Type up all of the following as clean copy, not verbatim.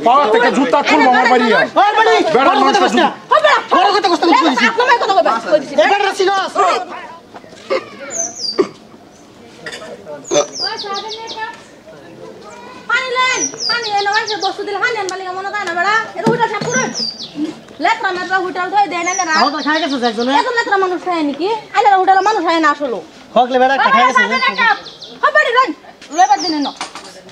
পাওয়া থেকে জুতা খুলবো আমার বাড়ি বেড়া মানুষটা বড় কথা কষ্ট করছিস আপনার কথা কইছিস বেড়া রাসিগস পানি এনে ওই বস্তু দিলে পানি আনবা লাগা মনে হয় না বেড়া এটা হুটা ছাপ করে লেত্রা মেত্রা হুটাল ধই দেয় না না হাও তো খাই গেছিস একজন এত লেত্রা মানুষ হয় নাকি আইলা হুটাল মানুষ হয় না আসলো হকলে বেড়া খাই গেছিস হবে রে লেবার দিনে ন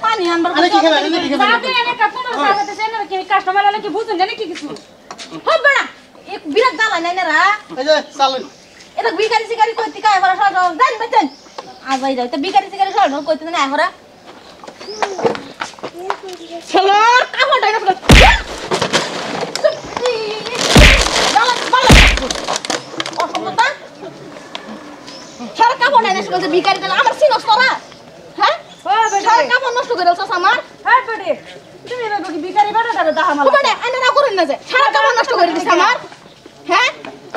পানি আনবার আরে কি খাবে আরে কি খাবে বাকি এনে কাপড় সাজাতে সেন কি কাস্টমার আলে কি বুঝুন জানে কি কিছু হবে না এক বিরাট জ্বালা নাই না রা এই যে চালুন এটা বিকারি সিকারি কইতে কায় বড় সর জান বেচেন আজাই যাইতে বিকারি সিকারি সর কইতে না হরা চলো কাপড় ডাইনা ফেলে জ্বালা জ্বালা অসম্মতা সারা কাপড় ডাইনা শুনতে বিকারি দিলা আমার সিনস তোরা হ্যাঁ সারা কাপড় নষ্ট করে দিছস আমার হ্যাঁ বেডি তুমি এবার কি বিকারি বাড়া দাও দাহামাল বেডি আইনা না করুন না যে সারা কাপড় নষ্ট করে দিছ আমার হ্যাঁ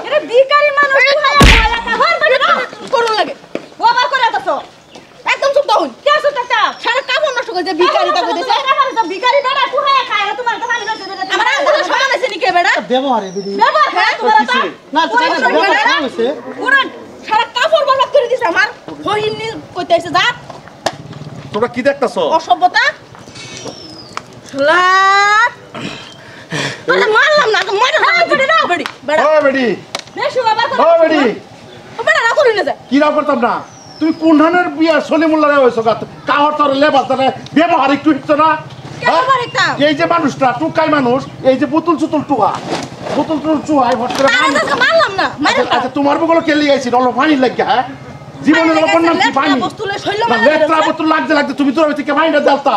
এটা বিকারি মানুষ করুন লাগে ওবার করে দাও একদম চুপ দাও কে আছো টাটা সারা কাপড় নষ্ট করে বিকারি তা কইতেছে বিকারি বেড়া কুহায় খায় তোমার কথা আমি আমার আঙ্গুল সমান আছে নি কে বেড়া ব্যবহারে বিধি ব্যবহার হ্যাঁ তোমার না তো ব্যবহার হইছে পুরো সারা কাপড় বরবাদ করে দিছে আমার হইনি কইতেছে যা তোমরা কি দেখতাছো অসভ্যতা শালা তোরে মারলাম না মার না বেড়ি না বেড়ি বেড়া ও বেডি বেশু আবার ও বেডি বেড়া না করুন না যে কি রাও করতাম না তুমি কোন ধরনের বিয়া সলিমুল্লাহ হইছো গা কাহর তোর লেবাস তোরে ব্যবহার একটু হইছো না কেমন একটা এই যে মানুষটা টুকাই মানুষ এই যে বুতুল চুতুল টুকা বুতুল চুতুল চুহাই ভট করে মারলাম না মারলাম আচ্ছা তোমার বগল কে লিয়েছি রলো পানি লাগা হ্যাঁ জীবনের উপর নাম কি পানি লেত্রা বোতল লাগতে লাগতে তুমি তোর থেকে পানিটা দেলতা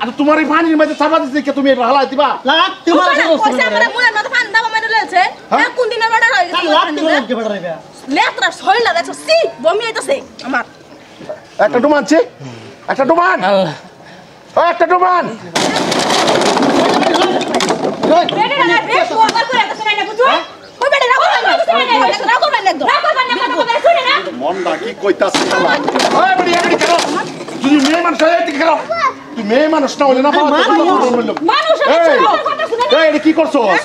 আর তোমার এই পানির মধ্যে চাপা দিতে কে তুমি হালাই দিবা লাগা তোমার পয়সা আমরা মুয়ের মধ্যে পানি দাও মেরে লেছে হ্যাঁ কোন দিনে বেড়া রই গেছে লাভ তুমি কে বেড়া রে লেত্রা ছয়লা দেখছো সি বমি আইতাছে আমার একটা ডুমানছি একটা ডুমান ও একটা ডুমান বেড়া না বেশ ওভার করে এত শুনাই না বুঝছো ওই বেড়া রাখো না রাখো না একদম রাখো না কথা শুনে না মনটা কি কইতাছ শালা ওই বড়ি এখানে কেন তুই মেয়ে মানুষ হইতে কেন তুই মেয়ে মানুষ না হইলে না মানুষ এই এটা কি করছস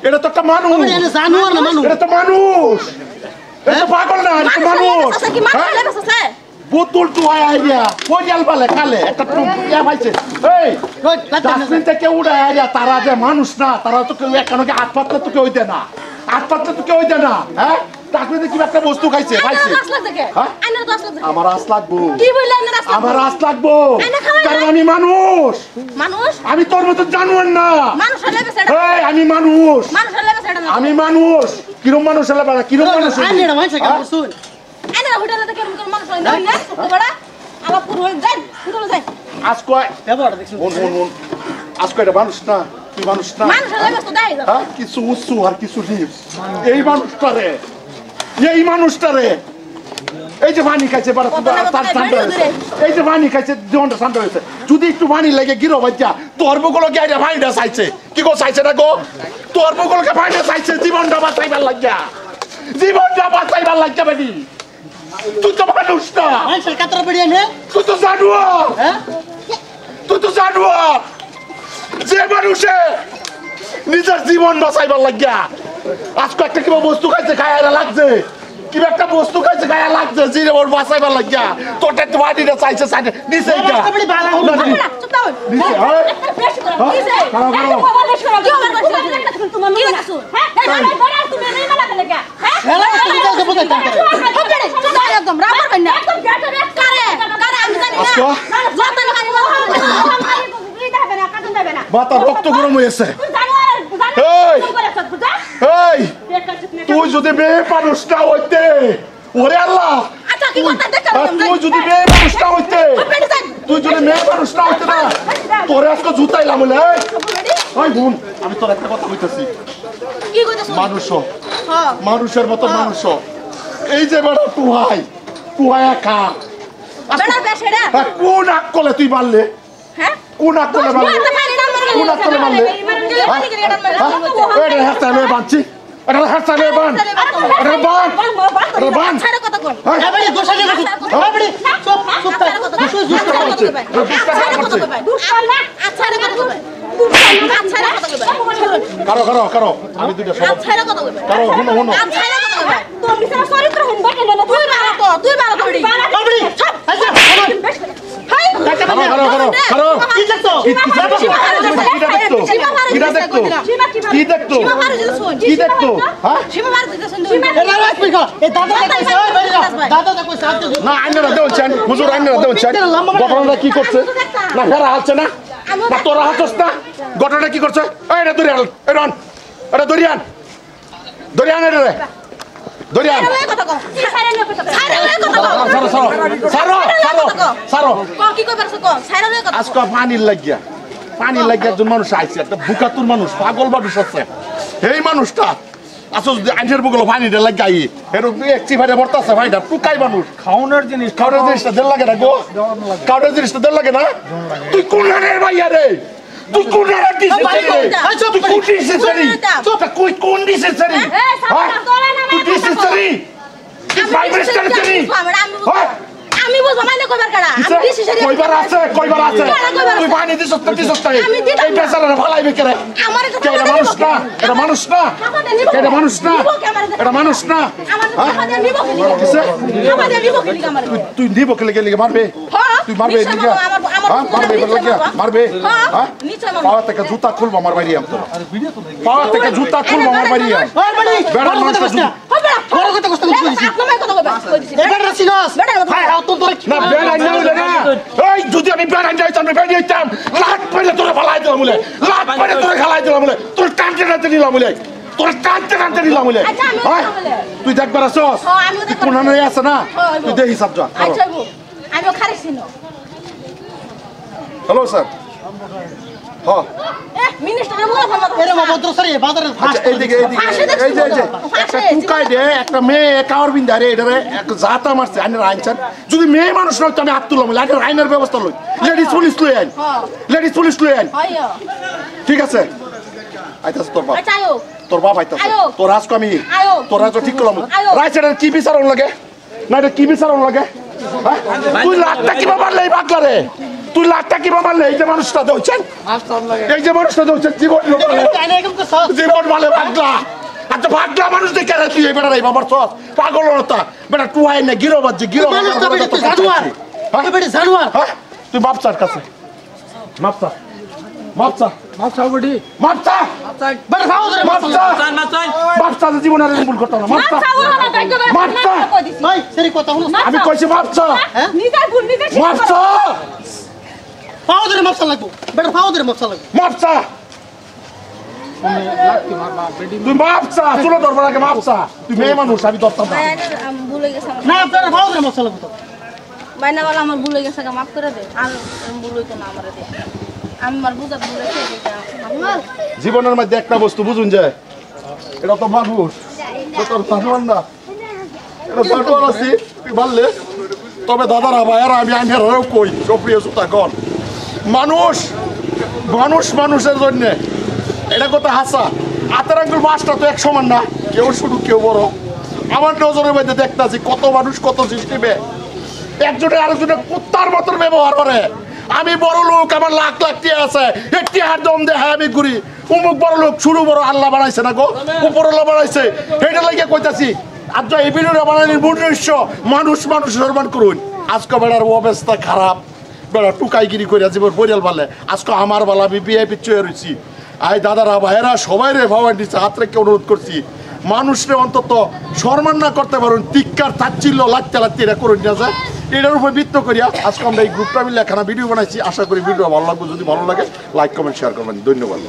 এটা তো একটা মানুষ এটা জানোয়ার না মানুষ এটা তো মানুষ এটা তো পাগল না এটা তো মানুষ আচ্ছা কি মানুষ লাগছে বোতল তো আইয়া কই জাল পালে কালে একটা ইয়া পাইছে এই কই ডাস্টবিন থেকে উড়ে আইয়া তারা যে মানুষ না তারা তো কেউ একানকে হাত পাতলে তো কেউ হইতে না হাত পাতলে তো কেউ হইতে না হ্যাঁ ডাস্টবিনে কি একটা বস্তু খাইছে খাইছে আমার আস লাগবো কি বললেন না আমার আস লাগবো কারণ আমি মানুষ মানুষ আমি তোর মতো জানোয়ার না মানুষ হলে বেসড়া এই আমি মানুষ মানুষ হলে বেসড়া না আমি মানুষ কিরম মানুষ হলে বাড়া কিরম মানুষ আনি না মাইছে কাম শুন আইনা হোটেলে থেকে কেমন মানুষ হয় না তো বড়া আবার পুরো হয়ে যান হোটেলে যাই আজ কয় ব্যবহার দেখছুন মন আজ কয়টা মানুষ না তুই মানুষ না মানুষ হলে বেসড়া দাই দাও হ্যাঁ কিছু উচ্চু আর কিছু নিপ এই মানুষটারে এই যে পানি খাইছে এই যে পানি খাইছে জীবনটা শান্ত হয়েছে যদি একটু পানি লেগে গিরো বাচ্চা তোর বগলকে আইরা পানিটা চাইছে কি গো চাইছে না গো তোর বগলকে পানিটা চাইছে জীবনটা বাঁচাইবার লাগিয়া বেটি তুই তো মানুষ না মাইছে কাতরা পড়ি আনে তুই তো জানোয়ার হ্যাঁ তুই তো জানোয়ার যে মানুষে নিজের জীবন বাঁচাইবার লাগিয়া আজকে একটা কিবা বস্তু খাইছে খায়া লাগছে কিবা একটা বস্তু খাইছে খায়া লাগছে জিরে ওর বাঁচাইবার লাগিয়া তোরটা তো বাড়িটা চাইছে সাইডে নিচে যা আপনি বালা হলো চুপ দাও নিচে বেশি করে নিচে খারাপ বাবা বেশি করে কি করছিস তুমি কি করছিস হ্যাঁ বড় তুমি নেই মালা লাগা হ্যাঁ হেলা তুমি তো বলতে হবে চুপ দাও একদম রাবার কই না একদম গেটে রে কারে আমি জানি না লাতা লাগানি হবে না কাটন দেবে না মাথা রক্ত গরম হয়েছে এই তুই যদি মেয়ে মানুষ না হইতে ওরে আল্লাহ আচ্ছা কি কথা দেখ তুই যদি মেয়ে মানুষ না হইতে তুই যদি মেয়ে মানুষ না হইতে না তোরে আজকে জুতাইলাম বলে ওই বোন আমি তোর একটা কথা কইতেছি কি কইতাছ মানুষ মানুষের মতো মানুষ এই যে বড় তুহাই খা বেড়া বেশড়া কোন আকলে তুই মারলে হ্যাঁ কোন আকলে মারলে কোন আকলে মারলে এটা হাতে লয়ে বাঁধছি এটা হাতে লয়ে বাঁধ এটা বাঁধ এটা বাঁধ ছাড়া কথা কোন আপনি গোসালে আপনি চুপ চুপ থাক দুষ্ট দুষ্ট দুষ্ট না আচ্ছা রে কথা কারো কারো কারো আমি দুইটা সব কারো হুনো হুনো কি দেখতো কি দেখতো না আইনারা দেওয়ান হুজুর আইনারা দেওয়ান ঘটনাটা কি করছে না ফেরা হালছে না না তোরা হাতস না ঘটনাটা কি করছে এটা দরিয়ান এটা দরিয়ান দরিয়ান এটা রে দরিয়ান আজকে পানির লাগিয়া একজন মানুষ আইছে একটা বুকাতুর মানুষ পাগল মানুষ আছে এই মানুষটা আসলে যদি আইনের বুকলো পানিটা লাগিয়ে আই এরকম একটি ভাইটা বর্তাছে ভাইটা টুকাই মানুষ খাওয়ানোর জিনিসটা দেড় লাগে না গো খাওয়ানোর জিনিসটা দেড় লাগে না তুই কোন রে ভাইয়া রে তুই কোন রে তুই কোন ডিসেসারি তুই কোন ডিসেসারি তুই ডিসেসারি প্রাইম মিনিস্টার আমি বুঝবো মানে কইবার কাড়া আমি ডিসিশন কইবার আছে তুই পানি দিছস তো দিছস তাই এই বেচারা ফালাইবে কেরে আমারে তো এটা মানুষ না এটা মানুষ না আমাদের নিব কি আমার তুই নিব কে লাগি মারবে তুই মারবে লিগা মারবে পাওয়া থেকে জুতা খুলবো আমার বাড়ি আম তো পাওয়া থেকে জুতা খুলবো আমার বাড়ি আম বেড়া মানুষ বড় কথা কষ্ট কইছি আপনার কথা কইছি বেড়া সিনাস হাই তো তোরে না বেড়া না এই যদি আমি বেড়া যাইতাম না বেড়া যাইতাম লাট পড়ে তোরে ফালাই দিলাম বলে লাট পড়ে তোরে খালাই দিলাম বলে তোর টানতে নিলাম বলে তোর টানতে নিলাম বলে তুই দেখবার আসস কোন নাই আছে না তুই দেই হিসাব যা আচ্ছা আমি খারিছি না হ্যালো স্যার হ্যাঁ মিনিস্টার বলা ফেলা এরে ভদ্র সরি বাজারে ফাঁস এইদিকে এই যে একটা টুকাই দে একটা মেয়ে কাওয়ার বিন্দারে এটারে এক জাতা মারছে আইনের আইনছেন যদি মেয়ে মানুষ নয় তো আমি হাত তুললাম আইনের আইনের ব্যবস্থা লই লেডিস পুলিশ লই আইন ঠিক আছে আইতাছে তোর বাপ তোর বাপ আইতাছে তোর আজকে আমি তোর আজকে ঠিক করলাম রাইসারের কি বিচারণ লাগে না এটা কি বিচারণ লাগে তুই লাখটা কিবা মারলে এই বাকলা রে তুই লাখটা কিবা মারলে এই যে মানুষটা দেওছেন জীবন বলে বাকলা আচ্ছা বাকলা মানুষ দেখে তুই এই বেটা বাবার সস পাগল হতা বেটা টু আই না গিরো বাজছে গিরো জানুয়ার তুই বাপচার কাছে মাপচা জীবন আর ভুল করতাম না আমি কইছি মাপচা পাউদের মশলা লাগবো বেটা পাউদের মশলা লাগবো মাপচা তুই মাপচা চলো ধরবার আগে মাপচা তুই মেয়ে মানুষ আমি ধরতাম না ভুলে গেছে না বেটা পাউদের মশলা লাগবো তো বাইনা বলা আমার ভুলে গেছে মাফ করে দে আর ভুল হইতো না আমারে দে আমার বুঝা ভুলে গেছে আমার জীবনের মধ্যে একটা বস্তু বুঝুন যায় এটা তো মানুষ তোর জানোয়ার না এটা জানোয়ার আছি তুই বললে তবে দাদারা ভাইয়ারা আমি আইনেরাও কই সপ্রিয় সুতা কন মানুষের জন্য এটা কথা হাসা হাতের আঙ্গুল মাছটা তো এক সমান না কেউ শুরু কেউ বড় আমার নজরের মধ্যে দেখতেছি কত মানুষ কত সিস্টেমে একজনে আরেকজনের কুত্তার মতন ব্যবহার করে আমি বড় লোক আমার লাখ টিয়া আছে একটি হাত দম দেয় হ্যাঁ আমি ঘুরি অমুক বড় লোক শুরু বড় আল্লাহ বানাইছে না গো উপরওয়ালা বানাইছে এটা লাগে কইতাছি আজ এই ভিডিওটা বানানোর মূল উদ্দেশ্য মানুষ সম্মান করুন আজকে বেড়ার অবস্থা খারাপ বেড়া টুকাইগিরি করে জীবন বরিয়াল বালে আজকে আমার বালা আমি বিআইপি চয়ে রয়েছি আই দাদারা ভাইয়েরা সবাই রে ভাবাই দিচ্ছে হাত রেখে অনুরোধ করছি মানুষরে অন্তত সম্মান না করতে পারুন তিক্কার তাচ্ছিল্য লাগতে এরা করুন না যায় এটার উপর ভিত্তি করিয়া আজকে আমরা এই গ্রুপটা মিলে একখানা ভিডিও বানাইছি আশা করি ভিডিও ভালো লাগবে যদি ভালো লাগে লাইক কমেন্ট শেয়ার করবেন ধন্যবাদ।